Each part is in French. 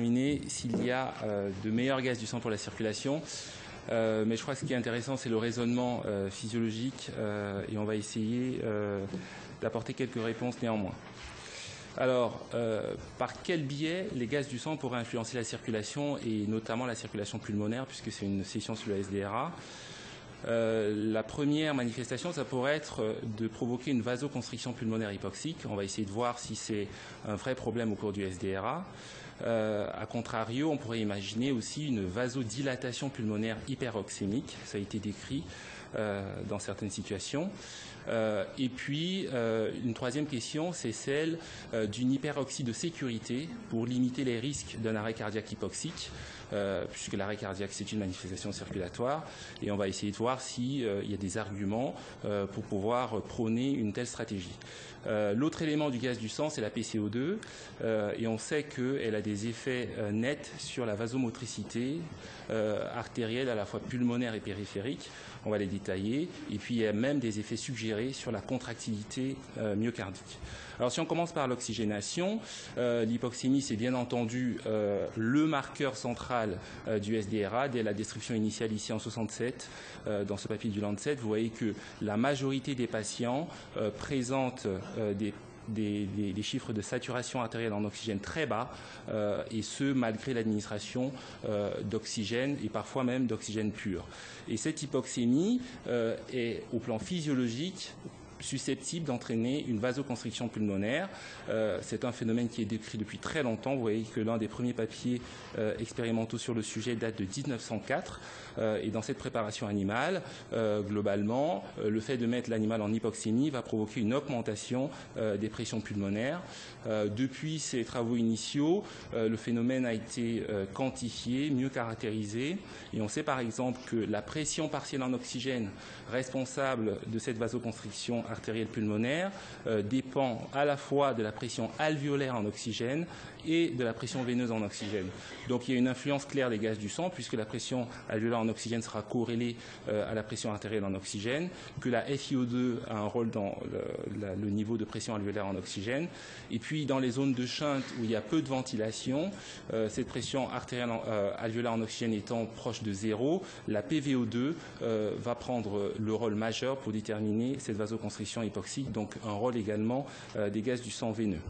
déterminer s'il y a de meilleurs gaz du sang pour la circulation. Mais je crois que ce qui est intéressant, c'est le raisonnement physiologique et on va essayer d'apporter quelques réponses néanmoins. Alors, par quel biais les gaz du sang pourraient influencer la circulation et notamment la circulation pulmonaire, puisque c'est une session sur le SDRA. La première manifestation, ça pourrait être de provoquer une vasoconstriction pulmonaire hypoxique. On va essayer de voir si c'est un vrai problème au cours du SDRA. A contrario, on pourrait imaginer aussi une vasodilatation pulmonaire hyperoxémique. Ça a été décrit dans certaines situations. Et puis, une troisième question, c'est celle d'une hyperoxie de sécurité pour limiter les risques d'un arrêt cardiaque hypoxique, puisque l'arrêt cardiaque, c'est une manifestation circulatoire. Et on va essayer de voir s'il y a des arguments pour pouvoir prôner une telle stratégie. L'autre élément du gaz du sang, c'est la PCO2, et on sait qu'elle a des effets nets sur la vasomotricité artérielle, à la fois pulmonaire et périphérique. On va les détailler. Et puis, il y a même des effets suggérés sur la contractilité myocardique. Alors, si on commence par l'oxygénation, l'hypoxémie, c'est bien entendu le marqueur central du SDRA. Dès la description initiale ici en 67, dans ce papier du Lancet, vous voyez que la majorité des patients présentent des chiffres de saturation artérielle en oxygène très bas, et ce, malgré l'administration d'oxygène et parfois même d'oxygène pur. Et cette hypoxémie est, au plan physiologique, susceptible d'entraîner une vasoconstriction pulmonaire. C'est un phénomène qui est décrit depuis très longtemps. Vous voyez que l'un des premiers papiers expérimentaux sur le sujet date de 1904. Et dans cette préparation animale, globalement, le fait de mettre l'animal en hypoxémie va provoquer une augmentation des pressions pulmonaires. Depuis ces travaux initiaux, le phénomène a été quantifié, mieux caractérisé. Et on sait par exemple que la pression partielle en oxygène responsable de cette vasoconstriction artérielle pulmonaire dépend à la fois de la pression alvéolaire en oxygène et de la pression veineuse en oxygène. Donc il y a une influence claire des gaz du sang, puisque la pression alvéolaire en oxygène sera corrélée à la pression artérielle en oxygène, que la FiO2 a un rôle dans le niveau de pression alvéolaire en oxygène. Et puis dans les zones de shunt où il y a peu de ventilation, cette pression artérielle alvéolaire en oxygène étant proche de 0, la PVO2 va prendre le rôle majeur pour déterminer cette vasoconstriction hypoxique, donc un rôle également des gaz du sang veineux.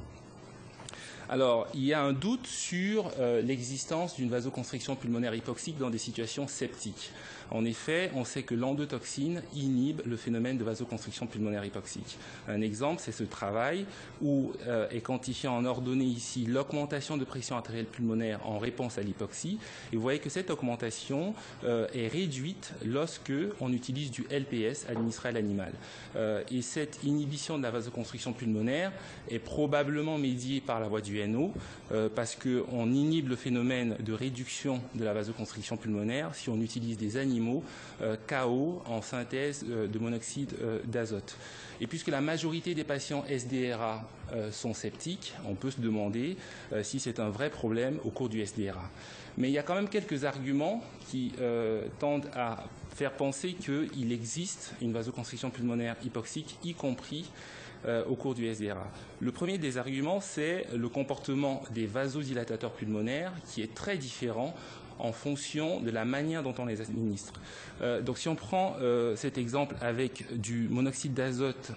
Alors, il y a un doute sur l'existence d'une vasoconstriction pulmonaire hypoxique dans des situations septiques. En effet, on sait que l'endotoxine inhibe le phénomène de vasoconstriction pulmonaire hypoxique. Un exemple, c'est ce travail où est quantifié en ordonnée ici l'augmentation de pression artérielle pulmonaire en réponse à l'hypoxie. Et vous voyez que cette augmentation est réduite lorsque on utilise du LPS administré à l'animal. Et cette inhibition de la vasoconstriction pulmonaire est probablement médiée par la voie du NO, parce qu'on inhibe le phénomène de réduction de la vasoconstriction pulmonaire si on utilise des animaux KO en synthèse de monoxyde d'azote. Et puisque la majorité des patients SDRA sont septiques, on peut se demander si c'est un vrai problème au cours du SDRA. Mais il y a quand même quelques arguments qui tendent à faire penser qu'il existe une vasoconstriction pulmonaire hypoxique, y compris au cours du SDRA. Le premier des arguments, c'est le comportement des vasodilatateurs pulmonaires qui est très différent en fonction de la manière dont on les administre. Donc si on prend cet exemple avec du monoxyde d'azote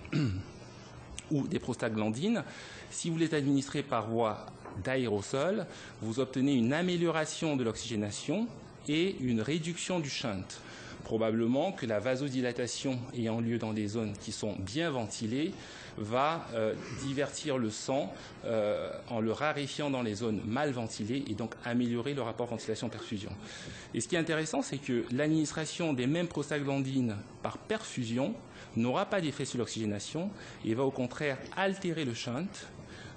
ou des prostaglandines, si vous les administrez par voie d'aérosol, vous obtenez une amélioration de l'oxygénation et une réduction du shunt. Probablement que la vasodilatation ayant lieu dans des zones qui sont bien ventilées va divertir le sang en le raréfiant dans les zones mal ventilées et donc améliorer le rapport ventilation-perfusion. Et ce qui est intéressant, c'est que l'administration des mêmes prostaglandines par perfusion n'aura pas d'effet sur l'oxygénation et va au contraire altérer le shunt,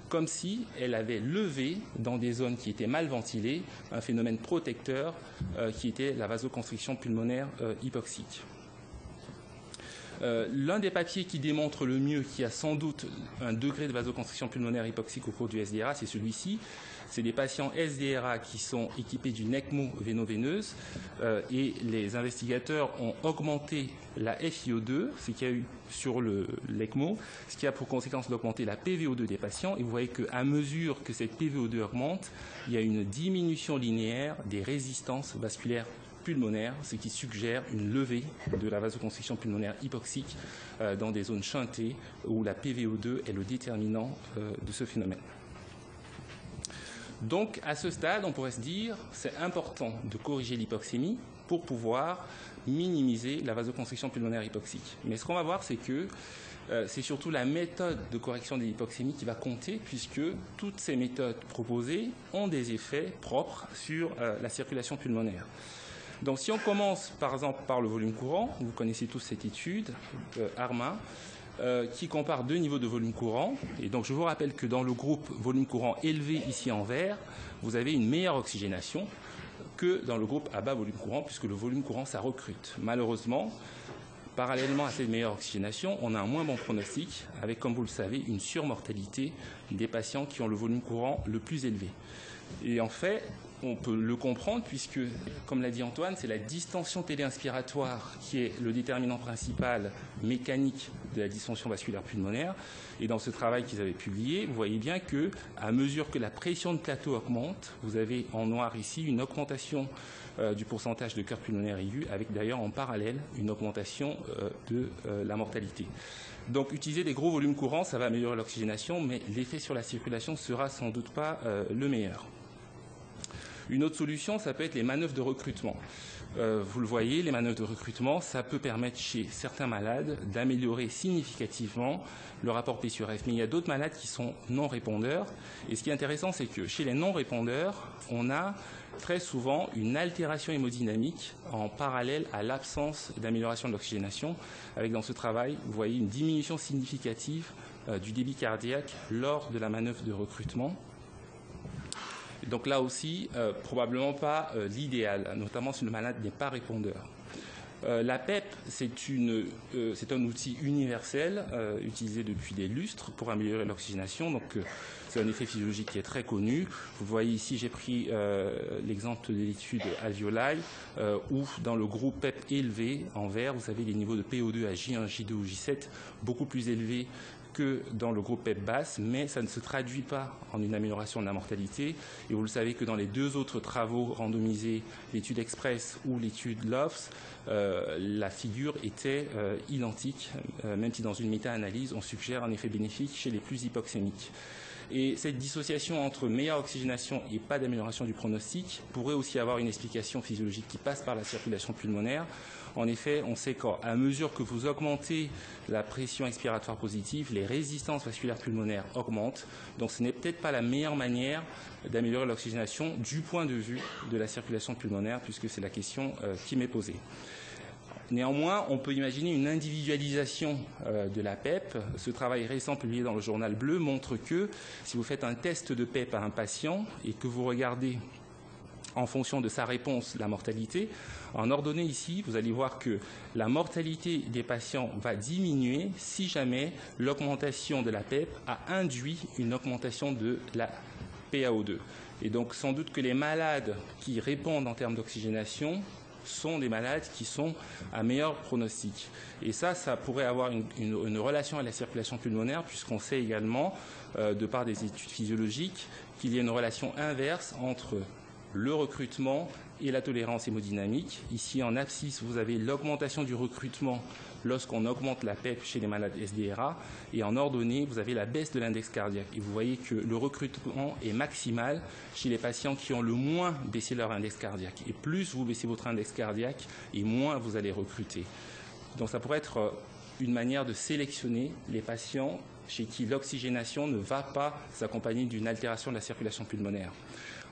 comme si elle avait levé dans des zones qui étaient mal ventilées un phénomène protecteur qui était la vasoconstriction pulmonaire hypoxique. L'un des papiers qui démontre le mieux qu'il y a sans doute un degré de vasoconstriction pulmonaire hypoxique au cours du SDRA, c'est celui-ci. C'est des patients SDRA qui sont équipés d'une ECMO véno-veineuse et les investigateurs ont augmenté la FiO2, ce qui a eu sur l'ECMO, ce qui a pour conséquence d'augmenter la PVO2 des patients. Et vous voyez qu'à mesure que cette PVO2 augmente, il y a une diminution linéaire des résistances vasculaires pulmonaire, ce qui suggère une levée de la vasoconstriction pulmonaire hypoxique dans des zones chuntées où la PVO2 est le déterminant de ce phénomène. Donc, à ce stade, on pourrait se dire c'est important de corriger l'hypoxémie pour pouvoir minimiser la vasoconstriction pulmonaire hypoxique. Mais ce qu'on va voir, c'est que c'est surtout la méthode de correction de l'hypoxémie qui va compter, puisque toutes ces méthodes proposées ont des effets propres sur la circulation pulmonaire. Donc, si on commence, par exemple, par le volume courant, vous connaissez tous cette étude, ARMA, qui compare deux niveaux de volume courant. Et donc, je vous rappelle que dans le groupe volume courant élevé, ici en vert, vous avez une meilleure oxygénation que dans le groupe à bas volume courant, puisque le volume courant, ça recrute. Malheureusement, parallèlement à cette meilleure oxygénation, on a un moins bon pronostic, avec, comme vous le savez, une surmortalité des patients qui ont le volume courant le plus élevé. Et en fait, on peut le comprendre puisque, comme l'a dit Antoine, c'est la distension téléinspiratoire qui est le déterminant principal mécanique de la dysfonction vasculaire pulmonaire. Et dans ce travail qu'ils avaient publié, vous voyez bien que, à mesure que la pression de plateau augmente, vous avez en noir ici une augmentation du pourcentage de cœur pulmonaire aigu, avec d'ailleurs en parallèle une augmentation de la mortalité. Donc, utiliser des gros volumes courants, ça va améliorer l'oxygénation, mais l'effet sur la circulation ne sera sans doute pas le meilleur. Une autre solution, ça peut être les manœuvres de recrutement. Vous le voyez, les manœuvres de recrutement, ça peut permettre chez certains malades d'améliorer significativement le rapport P sur F. Mais il y a d'autres malades qui sont non répondeurs. Et ce qui est intéressant, c'est que chez les non répondeurs, on a très souvent une altération hémodynamique en parallèle à l'absence d'amélioration de l'oxygénation. Avec dans ce travail, vous voyez une diminution significative du débit cardiaque lors de la manœuvre de recrutement. Donc là aussi, probablement pas l'idéal, notamment si le malade n'est pas répondeur. La PEP, c'est un outil universel utilisé depuis des lustres pour améliorer l'oxygénation. Donc c'est un effet physiologique qui est très connu. Vous voyez ici, j'ai pris l'exemple de l'étude Alveoli, où dans le groupe PEP élevé, en vert, vous avez les niveaux de PO2 à J1, J2 ou J7 beaucoup plus élevés que dans le groupe PEP basse, mais ça ne se traduit pas en une amélioration de la mortalité. Et vous le savez que dans les deux autres travaux randomisés, l'étude Express ou l'étude LOFS, la figure était identique, même si dans une méta-analyse, on suggère un effet bénéfique chez les plus hypoxémiques. Et cette dissociation entre meilleure oxygénation et pas d'amélioration du pronostic pourrait aussi avoir une explication physiologique qui passe par la circulation pulmonaire. En effet, on sait qu'à mesure que vous augmentez la pression expiratoire positive, les résistances vasculaires pulmonaires augmentent. Donc ce n'est peut-être pas la meilleure manière d'améliorer l'oxygénation du point de vue de la circulation pulmonaire, puisque c'est la question qui m'est posée. Néanmoins, on peut imaginer une individualisation de la PEP. Ce travail récent publié dans le journal Bleu montre que si vous faites un test de PEP à un patient et que vous regardez en fonction de sa réponse la mortalité, en ordonnée ici, vous allez voir que la mortalité des patients va diminuer si jamais l'augmentation de la PEP a induit une augmentation de la PaO2. Et donc sans doute que les malades qui répondent en termes d'oxygénation sont des malades qui sont à meilleur pronostic. Et ça pourrait avoir une relation à la circulation pulmonaire, puisqu'on sait également, de par des études physiologiques, qu'il y a une relation inverse entre le recrutement et la tolérance hémodynamique. Ici, en abscisse, vous avez l'augmentation du recrutement lorsqu'on augmente la PEP chez les malades SDRA, et en ordonnée, vous avez la baisse de l'index cardiaque. Et vous voyez que le recrutement est maximal chez les patients qui ont le moins baissé leur index cardiaque. Et plus vous baissez votre index cardiaque, et moins vous allez recruter. Donc ça pourrait être une manière de sélectionner les patients chez qui l'oxygénation ne va pas s'accompagner d'une altération de la circulation pulmonaire.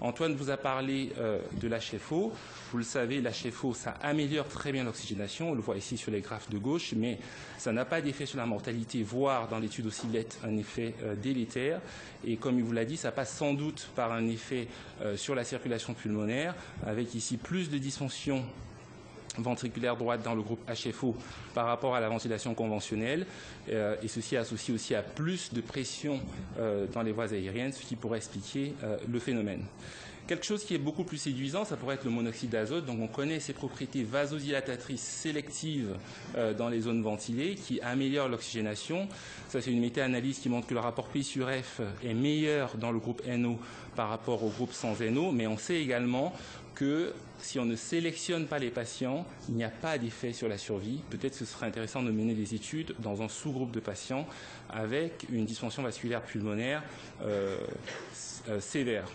Antoine vous a parlé de l'HFO. Vous le savez, l'HFO, ça améliore très bien l'oxygénation. On le voit ici sur les graphes de gauche, mais ça n'a pas d'effet sur la mortalité, voire dans l'étude Oscillette, un effet délétère. Et comme il vous l'a dit, ça passe sans doute par un effet sur la circulation pulmonaire, avec ici plus de dysfonction ventriculaire droite dans le groupe HFO par rapport à la ventilation conventionnelle, et ceci associé aussi à plus de pression dans les voies aériennes, ce qui pourrait expliquer le phénomène. Quelque chose qui est beaucoup plus séduisant, ça pourrait être le monoxyde d'azote. Donc on connaît ses propriétés vasodilatatrices sélectives dans les zones ventilées qui améliorent l'oxygénation. Ça, c'est une méta-analyse qui montre que le rapport P sur F est meilleur dans le groupe NO par rapport au groupe sans NO, mais on sait également que si on ne sélectionne pas les patients, il n'y a pas d'effet sur la survie. Peut-être que ce serait intéressant de mener des études dans un sous-groupe de patients avec une dysfonction vasculaire pulmonaire sévère.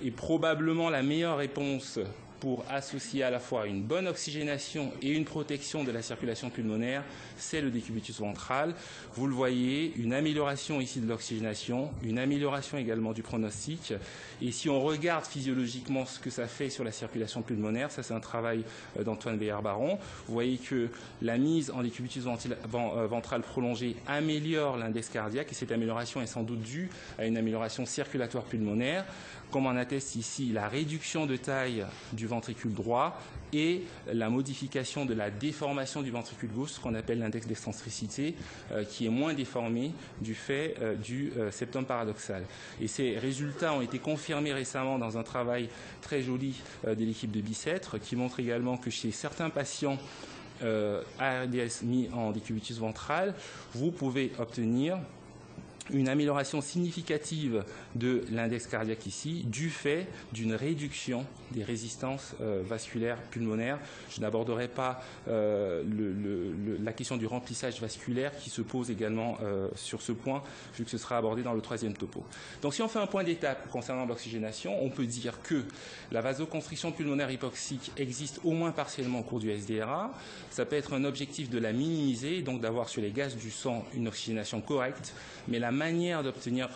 Et probablement la meilleure réponse pour associer à la fois une bonne oxygénation et une protection de la circulation pulmonaire, c'est le décubitus ventral. Vous le voyez, une amélioration ici de l'oxygénation, une amélioration également du pronostic. Et si on regarde physiologiquement ce que ça fait sur la circulation pulmonaire, ça c'est un travail d'Antoine Beyer-Baron, vous voyez que la mise en décubitus ventral prolongé améliore l'index cardiaque et cette amélioration est sans doute due à une amélioration circulatoire pulmonaire, comme en atteste ici la réduction de taille du ventricule droit et la modification de la déformation du ventricule gauche, ce qu'on appelle l'index d'excentricité, qui est moins déformé du fait du septum paradoxal. Et ces résultats ont été confirmés récemment dans un travail très joli de l'équipe de Bicêtre, qui montre également que chez certains patients ARDS mis en décubitus ventral, vous pouvez obtenir une amélioration significative de l'index cardiaque ici, du fait d'une réduction des résistances vasculaires pulmonaires. Je n'aborderai pas la question du remplissage vasculaire qui se pose également sur ce point, vu que ce sera abordé dans le troisième topo. Donc si on fait un point d'étape concernant l'oxygénation, on peut dire que la vasoconstriction pulmonaire hypoxique existe au moins partiellement au cours du SDRA. Ça peut être un objectif de la minimiser, donc d'avoir sur les gaz du sang une oxygénation correcte, mais la manière d'obtenir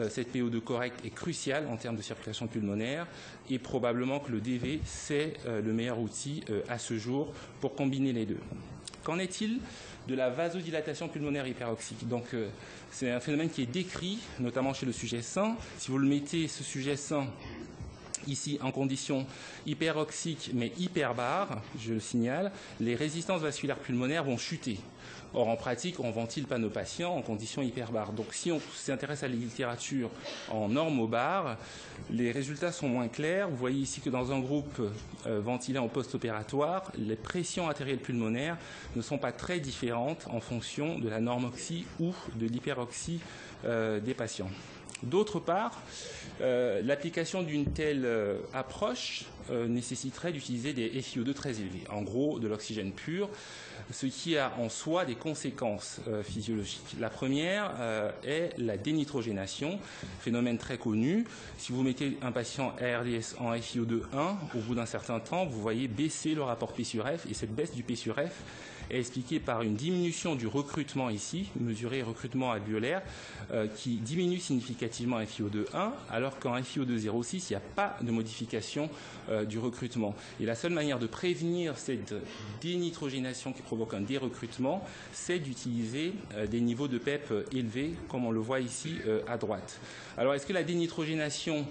cette PO2 correcte est cruciale en termes de circulation pulmonaire et probablement que le DV, c'est le meilleur outil à ce jour pour combiner les deux. Qu'en est-il de la vasodilatation pulmonaire hyperoxique? Donc, c'est un phénomène qui est décrit, notamment chez le sujet sain. Si vous le mettez, ce sujet sain, ici en condition hyperoxique mais hyperbare, je le signale, les résistances vasculaires pulmonaires vont chuter. Or, en pratique, on ne ventile pas nos patients en condition hyperbare. Donc, si on s'intéresse à la littérature en normobar, les résultats sont moins clairs. Vous voyez ici que dans un groupe ventilé en post-opératoire, les pressions artérielles pulmonaires ne sont pas très différentes en fonction de la normoxie ou de l'hyperoxie des patients. D'autre part, l'application d'une telle approche nécessiterait d'utiliser des FiO2 très élevés, en gros de l'oxygène pur, ce qui a en soi des conséquences physiologiques. La première est la dénitrogénation, phénomène très connu. Si vous mettez un patient ARDS en FiO2 1, au bout d'un certain temps, vous voyez baisser le rapport P sur F, et cette baisse du P sur F est expliquée par une diminution du recrutement ici, mesuré recrutement alvéolaire, qui diminue significativement en FiO2 1, alors qu'en FiO2 0,6, il n'y a pas de modification du recrutement. Et la seule manière de prévenir cette dénitrogénation qui provoque un dérecrutement, c'est d'utiliser des niveaux de PEP élevés, comme on le voit ici à droite. Alors, est-ce que la dénitrogénation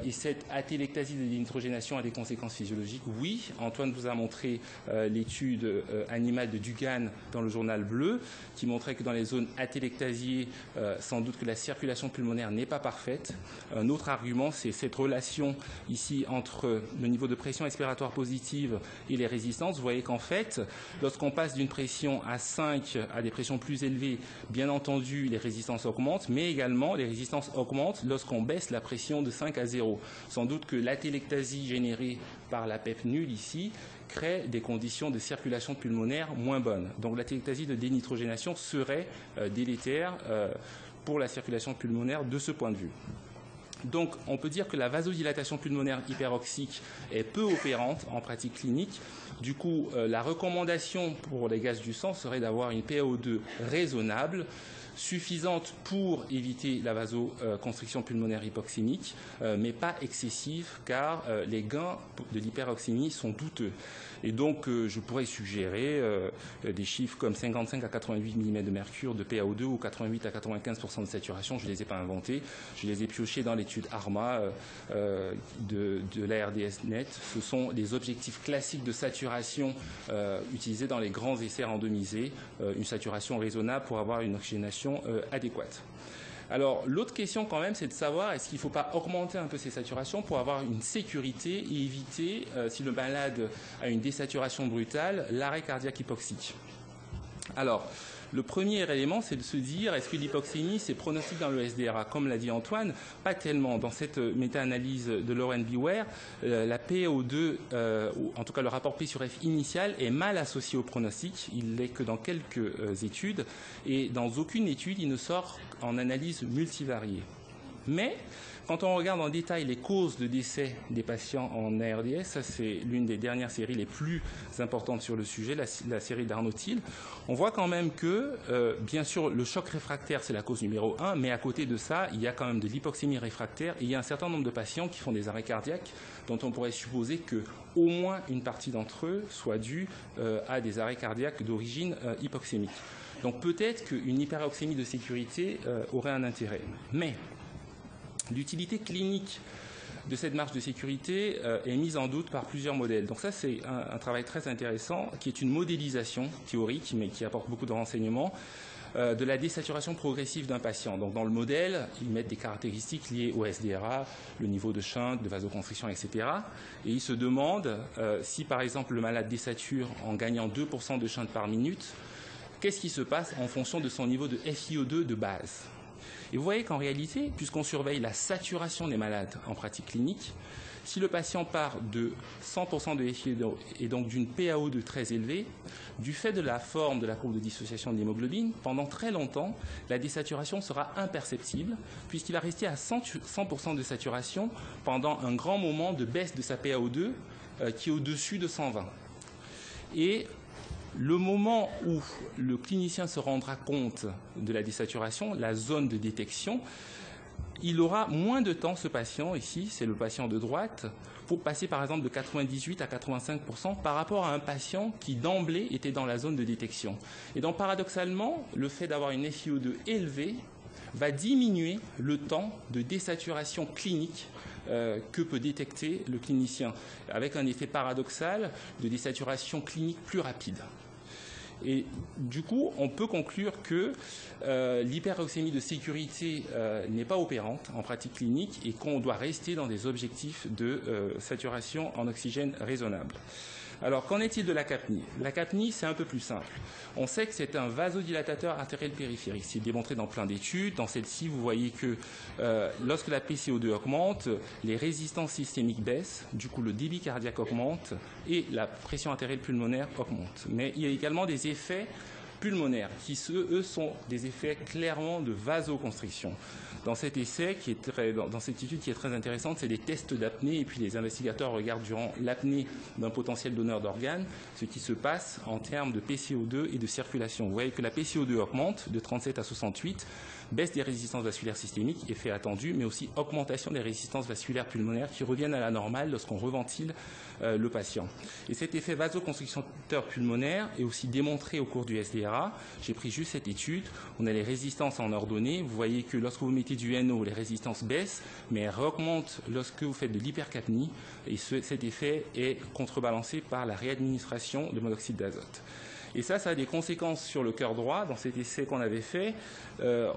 et cette atélectasie de dénitrogénation a des conséquences physiologiques? Oui. Antoine vous a montré l'étude animale de Dugan dans le journal Bleu, qui montrait que dans les zones atélectasiées, sans doute que la circulation pulmonaire n'est pas parfaite. Un autre argument, c'est cette relation ici entre le niveau de pression expiratoire positive et les résistances. Vous voyez qu'en fait, lorsqu'on passe d'une pression à 5 à des pressions plus élevées, bien entendu, les résistances augmentent, mais également les résistances augmentent lorsqu'on baisse la pression de 5 à 0. Sans doute que l'atélectasie générée par la PEP nulle ici crée des conditions de circulation pulmonaire moins bonnes. Donc l'atélectasie de dénitrogénation serait délétère pour la circulation pulmonaire de ce point de vue. Donc on peut dire que la vasodilatation pulmonaire hyperoxique est peu opérante en pratique clinique. Du coup, la recommandation pour les gaz du sang serait d'avoir une PaO2 raisonnable, suffisante pour éviter la vasoconstriction pulmonaire hypoxémique, mais pas excessive, car les gains de l'hyperoxémie sont douteux. Et donc, je pourrais suggérer des chiffres comme 55 à 88 mm de mercure de PaO2 ou 88 à 95% de saturation. Je ne les ai pas inventés. Je les ai piochés dans l'étude l'étude ARMA de l'ARDSNet. Ce sont les objectifs classiques de saturation utilisés dans les grands essais randomisés, une saturation raisonnable pour avoir une oxygénation adéquate. Alors, l'autre question quand même, c'est de savoir est-ce qu'il ne faut pas augmenter un peu ces saturations pour avoir une sécurité et éviter, si le malade a une désaturation brutale, l'arrêt cardiaque hypoxique. Alors, le premier élément, c'est de se dire, est-ce que l'hypoxémie, c'est pronostic dans le SDRA? Comme l'a dit Antoine, pas tellement. Dans cette méta-analyse de Lauren Beware, la PaO2, en tout cas le rapport P sur F initial, est mal associé au pronostic. Il l'est que dans quelques études. Et dans aucune étude, il ne sort en analyse multivariée. Mais quand on regarde en détail les causes de décès des patients en ARDS, ça c'est l'une des dernières séries les plus importantes sur le sujet, la série d'Arnaud-Thiel, on voit quand même que, bien sûr, le choc réfractaire c'est la cause numéro 1, mais à côté de ça, il y a quand même de l'hypoxémie réfractaire et il y a un certain nombre de patients qui font des arrêts cardiaques dont on pourrait supposer que au moins une partie d'entre eux soit due à des arrêts cardiaques d'origine hypoxémique. Donc peut-être qu'une hyperoxémie de sécurité aurait un intérêt. Mais l'utilité clinique de cette marge de sécurité est mise en doute par plusieurs modèles. Donc ça, c'est un travail très intéressant qui est une modélisation théorique, mais qui apporte beaucoup de renseignements, de la désaturation progressive d'un patient. Donc dans le modèle, ils mettent des caractéristiques liées au SDRA, le niveau de shunt, de vasoconstriction, etc. Et ils se demandent si, par exemple, le malade désature en gagnant 2% de shunt par minute, qu'est-ce qui se passe en fonction de son niveau de FiO2 de base. Et vous voyez qu'en réalité, puisqu'on surveille la saturation des malades en pratique clinique, si le patient part de 100% de FiO2 et donc d'une PaO2 très élevée, du fait de la forme de la courbe de dissociation de l'hémoglobine, pendant très longtemps, la désaturation sera imperceptible puisqu'il va rester à 100% de saturation pendant un grand moment de baisse de sa PaO2 qui est au-dessus de 120. Et le moment où le clinicien se rendra compte de la désaturation, la zone de détection, il aura moins de temps, ce patient, ici, c'est le patient de droite, pour passer par exemple de 98 à 85% par rapport à un patient qui d'emblée était dans la zone de détection. Et donc paradoxalement, le fait d'avoir une FiO2 élevée va diminuer le temps de désaturation clinique que peut détecter le clinicien, avec un effet paradoxal de désaturation clinique plus rapide. Et du coup, on peut conclure que l'hyperoxémie de sécurité n'est pas opérante en pratique clinique et qu'on doit rester dans des objectifs de saturation en oxygène raisonnable. Alors, qu'en est-il de la capnie? La capnie, c'est un peu plus simple. On sait que c'est un vasodilatateur artériel périphérique. C'est démontré dans plein d'études. Dans celle-ci, vous voyez que lorsque la PCO2 augmente, les résistances systémiques baissent, du coup le débit cardiaque augmente et la pression artérielle pulmonaire augmente. Mais il y a également des effets pulmonaires qui, eux, sont des effets clairement de vasoconstriction. Dans cet essai, dans cette étude qui est très intéressante, c'est des tests d'apnée et puis les investigateurs regardent durant l'apnée d'un potentiel donneur d'organes ce qui se passe en termes de PCO2 et de circulation. Vous voyez que la PCO2 augmente de 37 à 68, baisse des résistances vasculaires systémiques, effet attendu, mais aussi augmentation des résistances vasculaires pulmonaires qui reviennent à la normale lorsqu'on reventile le patient. Et cet effet vasoconstricteur pulmonaire est aussi démontré au cours du SDRA. J'ai pris juste cette étude. On a les résistances en ordonnée. Vous voyez que lorsque vous mettez du NO, les résistances baissent, mais elles augmentent lorsque vous faites de l'hypercapnie. Et cet effet est contrebalancé par la réadministration de monoxyde d'azote. Et ça a des conséquences sur le cœur droit. Dans cet essai qu'on avait fait,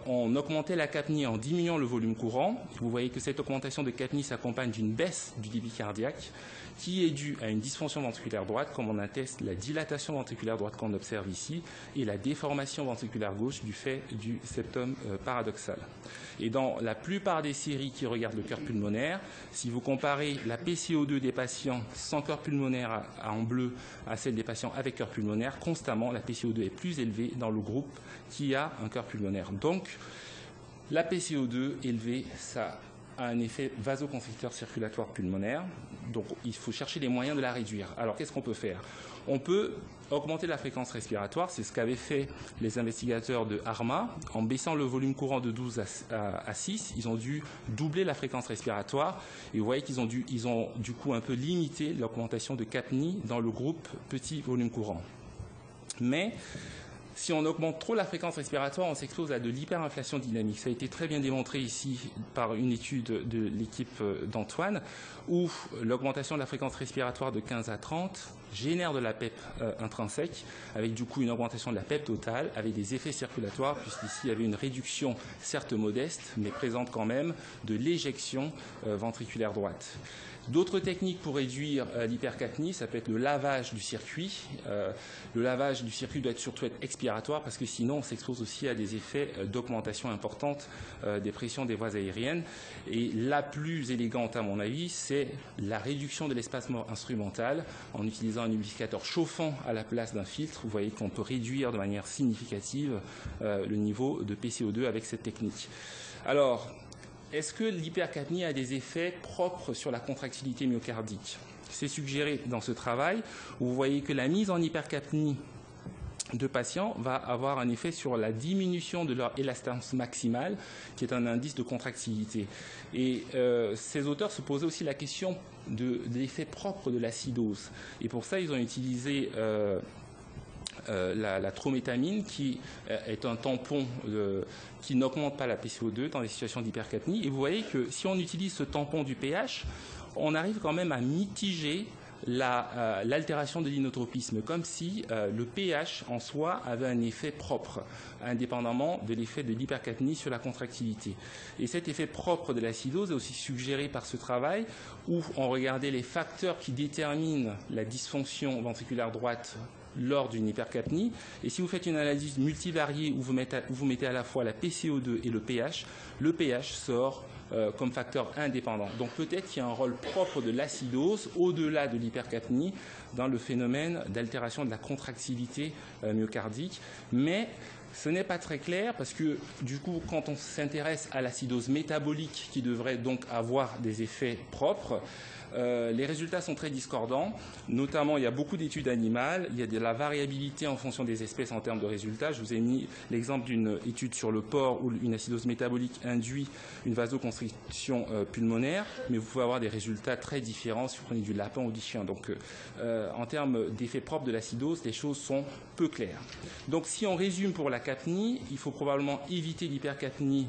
on augmentait la capnie en diminuant le volume courant. Vous voyez que cette augmentation de capnie s'accompagne d'une baisse du débit cardiaque qui est due à une dysfonction ventriculaire droite, comme on atteste la dilatation ventriculaire droite qu'on observe ici, et la déformation ventriculaire gauche du fait du septum paradoxal. Et dans la plupart des séries qui regardent le cœur pulmonaire, si vous comparez la PCO2 des patients sans cœur pulmonaire en bleu à celle des patients avec cœur pulmonaire, constamment la PCO2 est plus élevée dans le groupe qui a un cœur pulmonaire. Donc, la PCO2 élevée, ça a un effet vasoconstricteur circulatoire pulmonaire. Donc, il faut chercher les moyens de la réduire. Alors, qu'est-ce qu'on peut faire? On peut augmenter la fréquence respiratoire. C'est ce qu'avaient fait les investigateurs de ARMA. En baissant le volume courant de 12 à 6, ils ont dû doubler la fréquence respiratoire. Et vous voyez qu'ils ont du coup un peu limité l'augmentation de capnie dans le groupe petit volume courant. Mais Si on augmente trop la fréquence respiratoire, on s'expose à de l'hyperinflation dynamique. Ça a été très bien démontré ici par une étude de l'équipe d'Antoine, où l'augmentation de la fréquence respiratoire de 15 à 30 génère de la PEP intrinsèque, avec du coup une augmentation de la PEP totale, avec des effets circulatoires, puisqu'ici il y avait une réduction, certes modeste, mais présente quand même, de l'éjection ventriculaire droite. D'autres techniques pour réduire l'hypercapnie, ça peut être le lavage du circuit. Le lavage du circuit doit surtout être expiratoire parce que sinon on s'expose aussi à des effets d'augmentation importante des pressions des voies aériennes. Et la plus élégante à mon avis, c'est la réduction de l'espace instrumental en utilisant un humidificateur chauffant à la place d'un filtre. Vous voyez qu'on peut réduire de manière significative le niveau de PCO2 avec cette technique. Alors, est-ce que l'hypercapnie a des effets propres sur la contractilité myocardique? C'est suggéré dans ce travail où vous voyez que la mise en hypercapnie de patients va avoir un effet sur la diminution de leur élastance maximale, qui est un indice de contractilité. Et ces auteurs se posaient aussi la question de l'effet propre de l'acidose. Et pour ça, ils ont utilisé la trométamine, qui est un tampon qui n'augmente pas la PCO2 dans des situations d'hypercapnie. Et vous voyez que si on utilise ce tampon du pH, on arrive quand même à mitiger l'altération de l'inotropisme, comme si le pH en soi avait un effet propre, indépendamment de l'effet de l'hypercapnie sur la contractilité. Et cet effet propre de l'acidose est aussi suggéré par ce travail, où on regardait les facteurs qui déterminent la dysfonction ventriculaire droite lors d'une hypercapnie. Et si vous faites une analyse multivariée où vous mettez à la fois la PCO2 et le pH sort comme facteur indépendant. Donc peut-être qu'il y a un rôle propre de l'acidose au-delà de l'hypercapnie dans le phénomène d'altération de la contractilité myocardique. Mais ce n'est pas très clair parce que du coup, quand on s'intéresse à l'acidose métabolique qui devrait donc avoir des effets propres, les résultats sont très discordants. Notamment, il y a beaucoup d'études animales, il y a de la variabilité en fonction des espèces en termes de résultats. Je vous ai mis l'exemple d'une étude sur le porc où une acidose métabolique induit une vasoconstriction pulmonaire, mais vous pouvez avoir des résultats très différents si vous prenez du lapin ou du chien. Donc, en termes d'effets propres de l'acidose, les choses sont peu claires. Donc, si on résume pour la capnie, il faut probablement éviter l'hypercapnie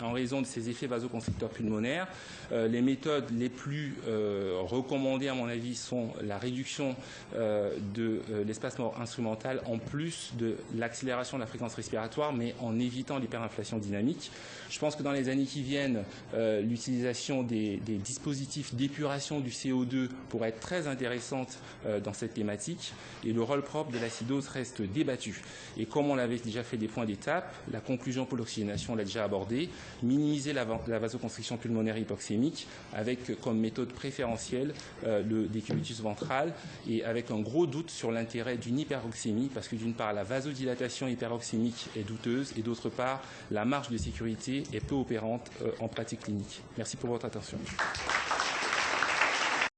en raison de ces effets vasoconstricteurs pulmonaires. Les méthodes les plus recommandées, à mon avis, sont la réduction de l'espace instrumental en plus de l'accélération de la fréquence respiratoire, mais en évitant l'hyperinflation dynamique. Je pense que dans les années qui viennent, l'utilisation des dispositifs d'épuration du CO2 pourrait être très intéressante dans cette thématique, et le rôle propre de l'acidose reste débattu. Et comme on l'avait déjà fait des points d'étape, la conclusion pour l'oxygénation l'a déjà abordé, minimiser la vasoconstriction pulmonaire hypoxémique avec comme méthode préférentielle le décubitus ventral, et avec un gros doute sur l'intérêt d'une hyperoxémie, parce que d'une part la vasodilatation hyperoxémique est douteuse et d'autre part la marge de sécurité est peu opérante en pratique clinique. Merci pour votre attention.